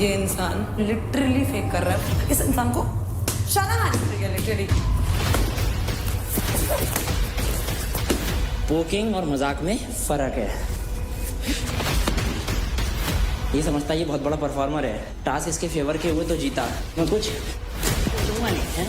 ये इंसान literally fake कर रहा है। इस इंसान को शर्म आनी चाहिए लिटरली। पोकिंग और मजाक में फर्क है। ये समझता है ये बहुत बड़ा परफॉर्मर है, टास्क इसके फेवर के हुए तो जीता, मैं कुछ दूंगा नहीं है।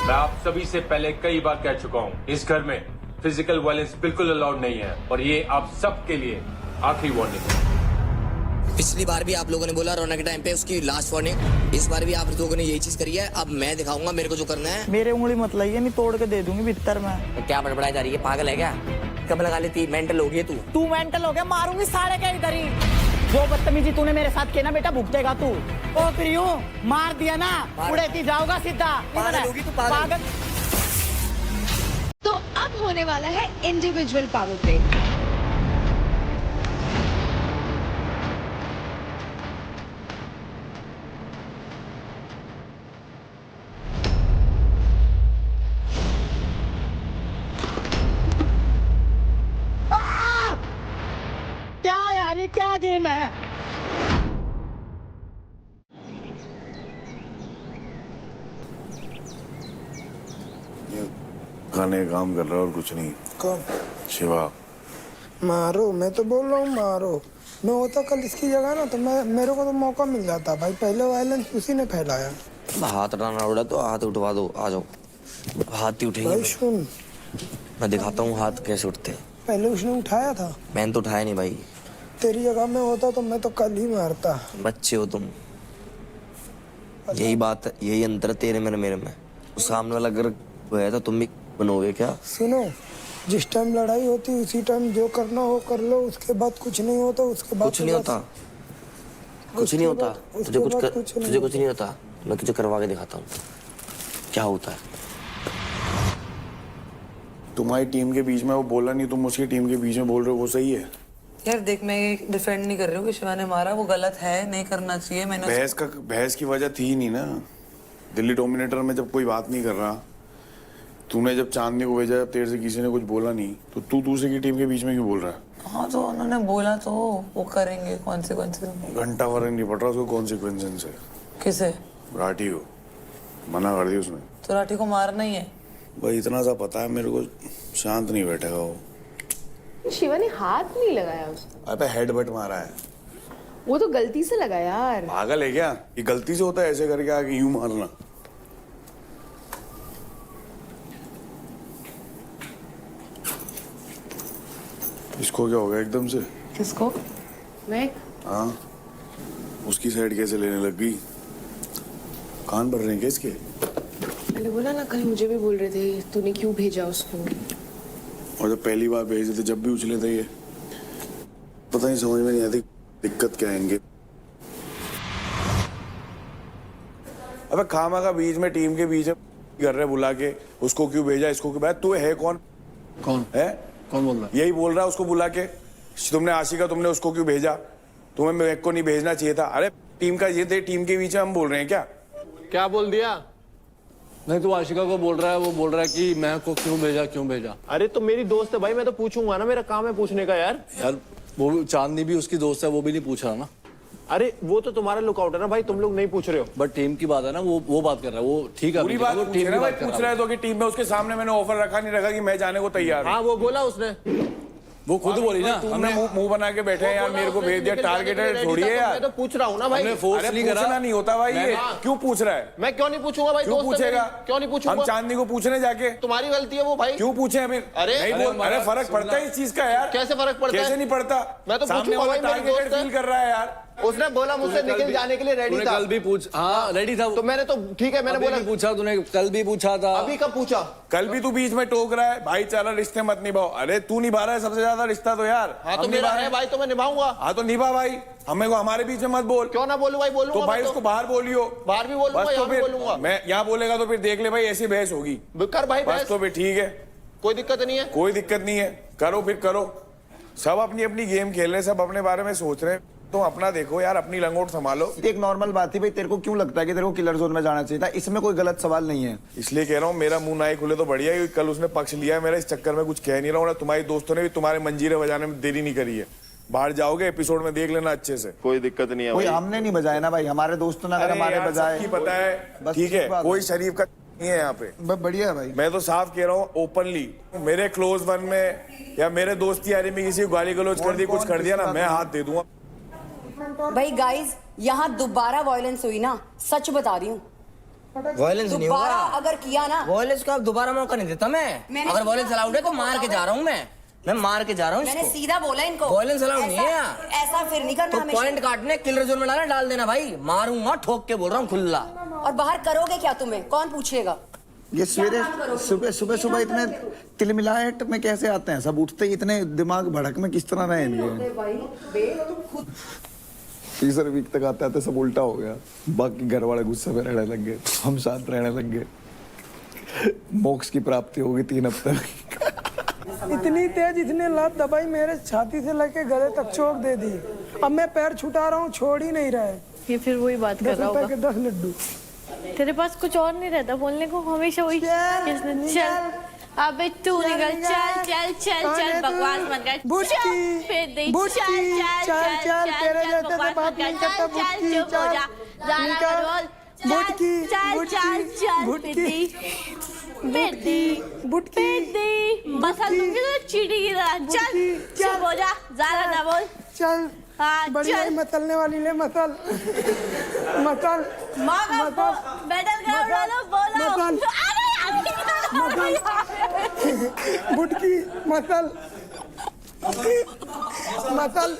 मैं आप सभी से पहले कई बार कह चुका हूँ, इस घर में फिजिकल वायलेंस बिल्कुल अलाउड नहीं है और ये आप सबके लिए आखिरी वार्निंग है। पिछली बार भी आप लोगों ने बोला रोना के टाइम पे उसकी लास्ट वार्निंग, इस बार भी आप लोगों ने यही चीज करी है। अब मैं दिखाऊंगा मेरे को जो करना है। मेरे उंगली मत लाइए, नहीं तोड़ के दे दूंगी भीतर में। तो क्या बड़बड़ाई जा रही है, पागल है क्या? कब लगा लेती, मेंटल हो गई तू मेंटल हो गया, मारूंगी सारे के इधर ही। जो बदतमीजी तूने मेरे साथ किया ना बेटा, भुगतेगा तू। ओ प्रियो, मार दिया ना, उड़ेती जाओगा सीधा। पागल होगी तू, पागल। तो अब होने वाला है इंडिविजुअल पावर प्ले। क्या यार, ये क्या गेम है? खाने का काम कर रहा है और कुछ नहीं। कौन? शिवा। मारो, मैं तो बोल रहा हूँ मारो। मैं होता कल इसकी जगह ना तो मेरे को तो मौका मिल जाता भाई। पहले वायलेंस उसी ने फैलाया। हाथ उठाना उड़ा तो हाथ उठवा दो, आ जाओ। हाथ ही भाई उठेंगे, सुन, मैं दिखाता हूँ हाथ कैसे उठते। पहले उसने उठाया था। मैंने तो उठाया नहीं भाई। तेरी जगह में होता तो मैं तो कल ही मारता। बच्चे हो तुम, यही बात है, यही अंतर है तेरे में मेरे में। उस सामने वाला अगर है तो तुम भी बनोगे क्या? सुनो, जिस टाइम लड़ाई होती उसी टाइम जो करना हो कर लो, उसके बाद कुछ नहीं होता। उसके बाद कुछ नहीं होता, कुछ नहीं होता। तुझे कुछ नहीं होता। मैं तुझे करवा के दिखाता हूँ क्या होता है। तुम्हारी टीम के बीच में वो बोला नहीं, तुम उसकी टीम के बीच में बोल रहे हो, वो सही है? यार देख, मैं ये डिफेंड नहीं कर रही हूँ कि शिवा ने मारा, वो गलत है, नहीं करना चाहिए। मैंने बहस की वजह थी नहीं ना। दिल्ली डोमिनेटर में जब कोई बात नहीं कर रहा, तूने जब चांदनी को भेजा, जब तेरे से किसी ने कुछ बोला नहीं, तो तू दूसरे की टीम के बीच में क्यों बोल रहा है? हाँ तो उन्होंने बोला तो वो करेंगे, कॉन्सिक्वेंसेस। घंटा फर्क नहीं पड़ रहा उसको कॉन्सिक्वेंसेस से। किसे? राठी को मना कर दी उसने। तो राठी को मारना ही है भाई, इतना सा पता है मेरे को, शांत नहीं बैठेगा वो। शिवा ने हाथ नहीं लगाया उसको। अबे हेडबट मारा है। वो तो गलती से लगा यार। पागल है क्या? ये गलती से होता है ऐसे करके आगे यूं मारना? इसको क्या हो गया एकदम से? किसको? मैं? हाँ, उसकी साइड कैसे लेने लग गई? कान भर रहे हैं क्या इसके? मैंने बोला ना, कल मुझे भी बोल रहे थे तूने क्यों भेजा उसको। और जब पहली बार भेजे थे जब भी उछले थे ये, पता नहीं समझ में नहीं आती दिक्कत क्या है इनके। अबे खामा का बीच में टीम के बीच में कर रहे बुला के, उसको क्यों भेजा, इसको क्यों भेजा? तू है कौन? कौन है? कौन बोल रहा है? यही बोल रहा है उसको बुला के, तुमने आशिका, तुमने उसको क्यों भेजा? तुम्हें मेरे को नहीं भेजना चाहिए था। अरे टीम का ये थे, टीम के बीच में हम बोल रहे हैं क्या? क्या बोल दिया? नहीं, तू आशिका को बोल रहा है, वो बोल रहा है कि मैं को क्यों भेजा। अरे तो मेरी दोस्त है भाई, मैं तो पूछूंगा ना, मेरा काम है पूछने का यार। वो चांदनी भी उसकी दोस्त है, वो भी नहीं पूछ रहा ना। अरे वो तो तुम्हारा लुकआउट है ना भाई, तुम लोग नहीं पूछ रहे हो। बट टीम की बात है ना, वो बात कर रहा है, वो ठीक है। पूरी बात वो टीम की बात कर पूछ रहा रहा है। है तो कि टीम में उसके सामने मैंने ऑफर रखा नहीं रखा कि मैं जाने को तैयार हूं। हाँ वो बोला उसने, वो खुद बोली ना। हमने मुंह बना के बैठे हैं यार, मेरे को भेज दिया, टारगेटेड थोड़ी है यार। मैं तो पूछ रहा हूँ ना भाई। हमने फोर्स नहीं करा। पूछना नहीं होता भाई, ये क्यों पूछ रहा है? मैं क्यों नहीं पूछूंगा भाई? क्यों दोस्त है पूछेगा? मेरी, क्यों नहीं पूछूंगा? हम चांदनी को पूछने जाके, तुम्हारी गलती है वो भाई। क्यों पूछे अभी? अरे नहीं बोल, अरे फर्क पड़ता है इस चीज का यार। कैसे फर्क पड़ता है? कैसे नहीं पड़ता? मैं तो सामने पूछूंगा वाला भाई, मेरी टारगेटेड दोस्त है। फील कर रहा है यार। उसने बोला मुझसे निकल जाने के लिए रेडी था। कल भी पूछ, हाँ रेडी था। तो मैंने तो ठीक है, मैंने बोला पूछा तूने, कल भी पूछा था। अभी कब पूछा? कल भी तू बीच में टोक रहा है, भाईचारा रिश्ते मत निभाओ। अरे तू निभा रहा है सबसे ज्यादा रिश्ता तो यार। हाँ तो मेरा है भाई, तो मैं निभाऊंगा। हाँ तो निभा भाई, हमें को हमारे बीच में मत बोल। क्यों ना बोलूं भाई? बोलूंगा तो भाई उसको बाहर बोलियो। बाहर भी बोलूंगा, बस तो यहाँ भी फिर बोलूंगा। मैं यहाँ बोलेगा तो फिर देख ले भाई, ऐसी बहस होगी। कर भाई बस तो फिर ठीक है, कोई दिक्कत नहीं है। कोई दिक्कत नहीं है, करो फिर करो। सब अपनी अपनी गेम खेल रहे, सब अपने बारे में सोच रहे हैं। तुम अपना देखो यार, अपनी लंगोट संभालो। एक नॉर्मल बात थी भाई, तेरे को क्यों लगता है कि तेरे को किलर जोन में जाना चाहिए था? इसमें कोई गलत सवाल नहीं है। इसलिए कह रहा हूँ मेरा मुंह ना ही खुले तो बढ़िया है। कल उसने पक्ष लिया है मेरा, इस चक्कर में कुछ कह नहीं रहा हूँ। तुम्हारे दोस्तों ने भी तुम्हारे मंजीरे बजाने में देरी नहीं करी है। बाहर जाओगे एपिसोड में देख लेना अच्छे से, कोई दिक्कत नहीं है। कोई हमने नहीं बजाया ना भाई, हमारे दोस्तों ने अगर हमारे बजाए। पता है, ठीक है, कोई शरीफ का नहीं है यहाँ पे। बढ़िया है भाई। मैं तो साफ कह रहा हूँ ओपनली, मेरे क्लोज वन में या मेरे दोस्त यारी में किसी को गाली गलौज कर दी, कुछ कर दिया ना, मैं हाथ दे दूंगा। भाई गाइस, यहाँ दोबारा वायलेंस हुई ना, सच बता रही हूँ, वायलेंस नहीं दोबारा होगा। अगर किया ना, वायलेंस का अब दोबारा मौका नहीं देता मैं। अगर वायलेंस अलाउड है तो मार के जा रहा हूँ मैं मार के जा रहा हूँ मैंने इसको। सीधा बोला इनको, वायलेंस अलाउड नहीं है यहाँ। ऐसा फिर नहीं करना तो हमेशा। पॉइंट काटने किलर जोन में डाल देना भाई, मारूंगा ठोक के बोल रहा हूँ खुला। और बाहर करोगे क्या? तुम्हें कौन पूछेगा? ये सुबह सुबह इतने तिलमिलाहट में कैसे आते हैं? सब उठते ही इतने दिमाग भड़क में किस तरह रहे इनके? तीसरे वीक तक आते आते सब उल्टा हो गया। बाकी घर वाले गुस्से में रहने लग गए, हम शांत रहने लग गए। मोक्ष की प्राप्ति होगी 3 हफ्ते में। इतनी तेज इतने लात दबाई मेरे छाती से लेके गले तक चोक दे दी। अब मैं पैर छुटा रहा हूँ, छोड़ ही नहीं रहा है। ये फिर वही बात कर 10 रहा रुपए होगा। के 10 लड्डू। तेरे पास कुछ और नहीं रहता बोलने को, हमेशा वही चल अबे तू निकल, चल चल चल चल, बकवास मत कर, बुटकी, फिर दे, बुटकी, चल चल, तेरे जैसे तो बात नहीं करता। बुटकी, चल, निकल, बुटकी, बुटकी, बुटकी, बुटकी, मसल दूंगी तो चीटी की तरह। चल चुप हो जा, ज़्यादा ना बोल। चल, हाँ बढ़िया चल, मसलने वाली ले, मसल, मसल, माँ का बैटल ग्राउंड वालों बोलो। बुटकी, मसल, मसल।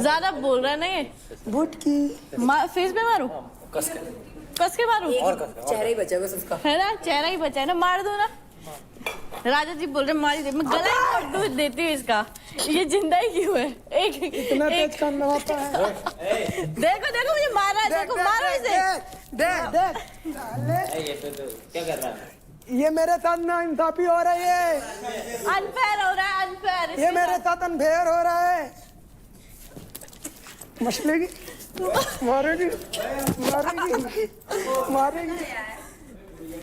ज्यादा बोल रहा नहीं है। बुटकी, फेस पे मारू, कस के मारू, चेहरा ही बचा बस उसका। है ना, चेहरा ही बचा है ना, मार दो ना। राजा जी बोल रहे मार दे, मैं गला ही काट दूं देती हूँ इसका। ये जिंदा ही क्यों है? इतना तेज काम लगाता है। देखो देखो मुझे मारा है, देखो मारो इसे। देख, क्या कर रहा है? ये मेरे साथ ना इंसाफी हो रही है। अनफेयर हो रहा है, अनफेयर। ये मेरे साथ अनफेयर हो रहा है। मछली मारेगी, मारेगी, मारेगी।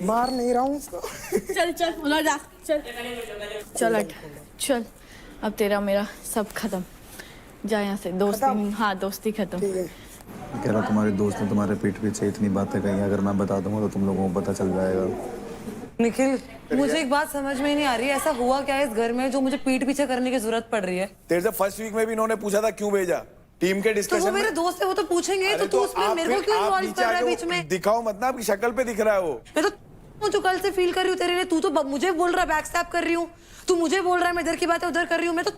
मार नहीं रहा हूँ उसको। चल चल उधर जा, चल चल हट, चल। अब तेरा मेरा सब खत्म, जा यहाँ से। दोस्ती, हाँ दोस्ती खत्म। कह रहा तुम्हारे दोस्त ने तुम्हारे पीठ पीछे इतनी बातें कही, अगर मैं बता दूंगा तो तुम लोगों को पता चल जाएगा। निखिल, मुझे एक बात समझ में नहीं आ रही है, ऐसा हुआ क्या है इस घर में जो मुझे पीठ पीछे करने की जरूरत पड़ रही है? तेरे से फर्स्ट वीक में भी इन्होंने पूछा था क्यों भेजा, टीम के तो डिस्कशन वो मेरे दोस्त है, वो तो पूछेंगे। तो तू उसमें मेरे को क्यों इन्वॉल्व कर रहा है बीच में? दिखाओ मत ना, आपकी शक्ल पे दिख रहा है वो। मैं तो जो कल से फील कर रही हूँ तेरे लिए, तू तो मुझे बोल रहा है बैक स्टैप कर रही हूँ, तू मुझे बोल रहा है मैं इधर की बातें उधर कर रही हूँ। मैं तो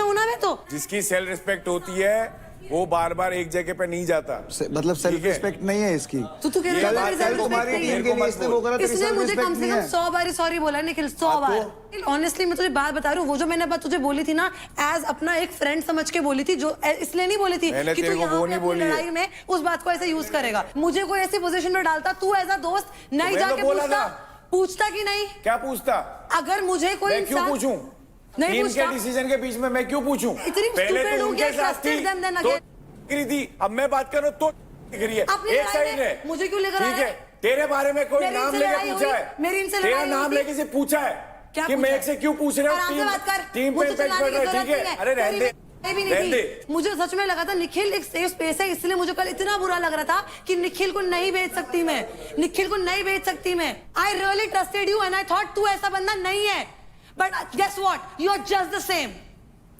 हूँ ना, मैं तो। जिसकी सेल्फ रिस्पेक्ट होती है वो बार बार एक जगह पे नहीं जाता। मतलब सेल्फ रिस्पेक्ट नहीं है इसकी। तू कह रहा है तुम्हारी टीम के लिए इसने वो करा, इसने मुझे कम से कम 100 बार सॉरी बोला है निखिल, 100 बार। ऑनेस्टली मैं तुझे बात बता रही हूँ, वो जो मैंने बात तुझे बोली थी ना, एज अपना एक फ्रेंड समझ के बोली थी, जो इसलिए नहीं बोली थी कि तू यहाँ पे अपनी लड़ाई में उस बात को ऐसे यूज करेगा। मुझे कोई ऐसी पोजीशन में डालता, तू एज अ दोस्त नहीं जाके पूछता कि नहीं? क्या पूछता? अगर मुझे कोई क्यों पूछूं? नहीं टीम के डिसीजन के बीच में मैं क्यों पूछूं? पहले तो उनके साथ थी, अब मैं बात कर रहा हूँ तो दिख रही है एक साइड है। मुझे क्यों लेकर ठीक है, तेरे बारे में कोई नाम लेके पूछा है, मेरी इनसे तेरा नाम लेके से पूछा है कि मैं एक से क्यों पूछ रहा हूँ? टीम पे इम्पैक्ट पड़ रहा है। ठीक है, अरे रहने दे। मुझे सच में लगा था निखिल एक सेफ स्पेस है, इसलिए मुझे कल इतना बुरा लग रहा था कि निखिल को नहीं भेज सकती मैं, निखिल को नहीं भेज सकती मैं। I really trusted you and I thought तू ऐसा बंदा नहीं है, but guess what, you are just the same.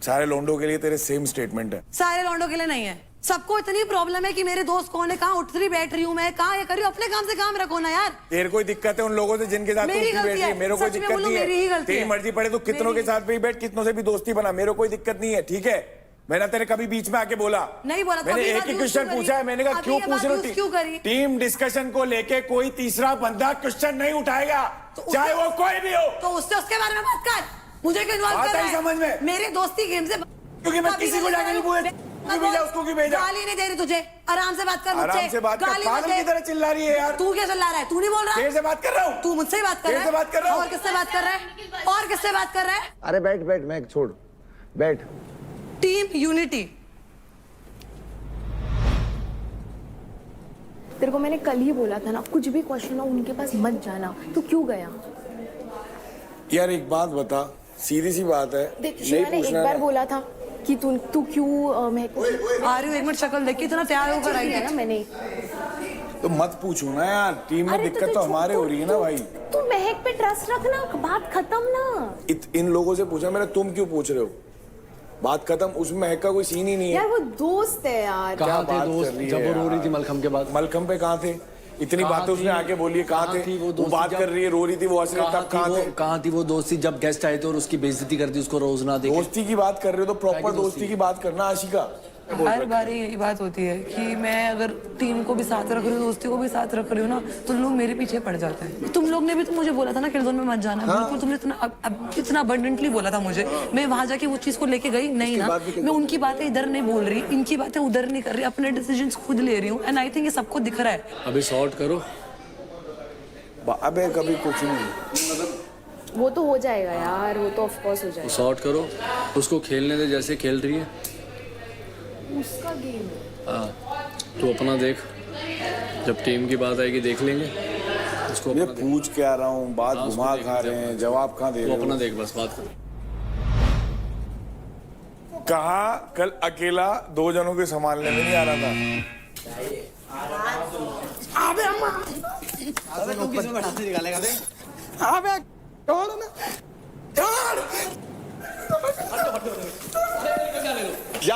सारे लौंडों के लिए तेरे सेम स्टेटमेंट है, सारे लौंडों के लिए नहीं है। सबको इतनी प्रॉब्लम है कि मेरे दोस्त कौन है, कहाँ उठ रही बैठ रही हूँ मैं, कहाँ ये कर रही हूँ, अपने काम से काम रखो ना यार। तेरे कोई दिक्कत है उन लोगों से जिनके साथ मेरी गलती है, मेरे कोई दिक्कत नहीं है। तेरी मर्जी पड़े तो कितनों के साथ भी बैठ, कितनों से भी दोस्ती बना, मेरे कोई दिक्कत नहीं है। ठीक है, मैंने तेरे कभी बीच में आके बोला नहीं? बोला मैंने एक ही क्वेश्चन पूछा है, मैंने कहा क्यों पूछ रहे हो? टीम डिस्कशन को लेके कोई तीसरा बंदा क्वेश्चन नहीं उठाएगा, चाहे वो कोई भी हो। तो उससे उसके बारे में बात कर, मुझे क्यों इन्वॉल्व कर रहा है? समझ में मेरे दोस्ती गेम से, क्योंकि मैं किसी को जाके नहीं बोला उसको क्यों भेजा? गाली नहीं दे रही तुझे, आराम से बात कर मुझसे। आराम से बात कर, पागल की तरह चिल्ला रही है यार। तू क्या चिल्ला रहा है? तू नहीं बोल रहा? तेरे से बात कर रहा हूँ। तू मुझसे ही बात कर रहा है? बात कर रहा हूँ। और किससे बात कर रहा है? और किससे बात कर रहा है? अरे बैठ बैठ, मैं छोड़, बैठ। Team unity. तेरे को मैंने कल ही बोला था ना, कुछ भी क्वेश्चन हो उनके पास मत जाना। तू क्यों गया? यार एक बात बता, सीधी सी बात है, देख नहीं शिवा ने एक पूछना बार है। बोला था कि तू क्यों महक आ रही हूँ, एक मिनट शक्ल देख के इतना तैयार होकर आई है ना थी। मैंने। तो मत पूछो ना यार, टीम में अरे दिक्कत तो हमारे हो रही है ना भाई। तू महक पे ट्रस्ट रखना, बात खत्म ना। इन लोगों से पूछा मैंने, तुम क्यों पूछ रहे हो? बात खत्म, उसमें महक का कोई सीन ही नहीं है। यार वो दोस्त है यार। कहाँ थे बात कर दोस्त रही है जब वो रो यार? रही थी मलखम के बाद? मलखम पे कहाँ थे? इतनी कहाँ बातें उसने थी? आके बोली है, कहाँ कहाँ थे? थी वो वो दोस्ती बात जब- कर रही है, रो रही थी, वो हंस रहे तब कहाँ थे? कहाँ थी वो दोस्ती जब गेस्ट आए थे और उसकी बेइज्जती कर दी, उसको रोज ना देखे? दोस्ती की बात कर रहे हो तो प्रॉपर दोस्ती की बात करना आशिका। हर बार यही बात होती है कि मैं अगर टीम को भी साथ रख रही हूँ, दोस्ती को भी साथ रख रही हूँ ना, तो लोग मेरे पीछे पड़ जाते हैं। तुम लोग ने भी तो मुझे बोला था ना किल जोन में मत जाना। बिल्कुल तुमने इतना अबंडेंटली बोला था मुझे। मैं वहां जाके वो चीज को लेके गई नहीं ना। मैं उनकी बातें इधर नहीं बोल रही, इनकी बातें उधर नहीं कर रही, अपने डिसीजंस खुद ले रही हूँ। एंड आई थिंक ये सबको दिख रहा है। अभी सॉर्ट करो। अबे कभी कुछ नहीं, वो तो हो जाएगा यार, वो तो ऑफ कोर्स हो जाएगा। सॉर्ट करो, उसको खेलने दे जैसे खेल रही है। उसका गेम हाँ, तू अपना देख, जब टीम की बात आएगी देख लेंगे उसको। मैं पूछ के आ रहा हूँ, बात घुमा खा रहे हैं, जवाब कहाँ दे तू रहे हो? अपना देख, बस बात कर। कहा कल अकेला 2 जनों के संभालने में नहीं आ रहा था। अबे अम्मा, अबे तू किस में से निकालेगा बे? अबे छोड़ ना, छोड़। जा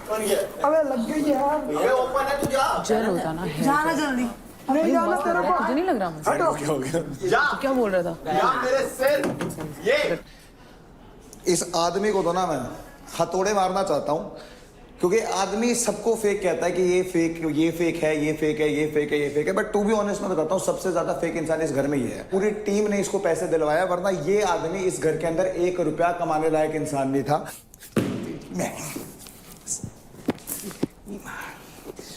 अबे लग गई यार। ओपन है, तू जा। जल होता ना है। जाना जल्दी। नहीं जाना तेरे को। तुझे नहीं लग रहा मुझे? क्या हो गया? तू क्या बोल रहा था? या मेरे सिर ये इस आदमी को तो ना मैं हथौड़े मारना चाहता हूँ, क्योंकि आदमी सबको फेक कहता है कि ये फेक है, ये फेक है, ये फेक है, ये फेक है, ये फेक है। बट टू बी ऑनेस्ट मैं बताता हूँ, सबसे ज्यादा फेक इंसान इस घर में ये है। पूरी टीम ने इसको पैसे दिलवाया, वरना ये आदमी इस घर के अंदर 1 रुपया कमाने लायक इंसान नहीं था।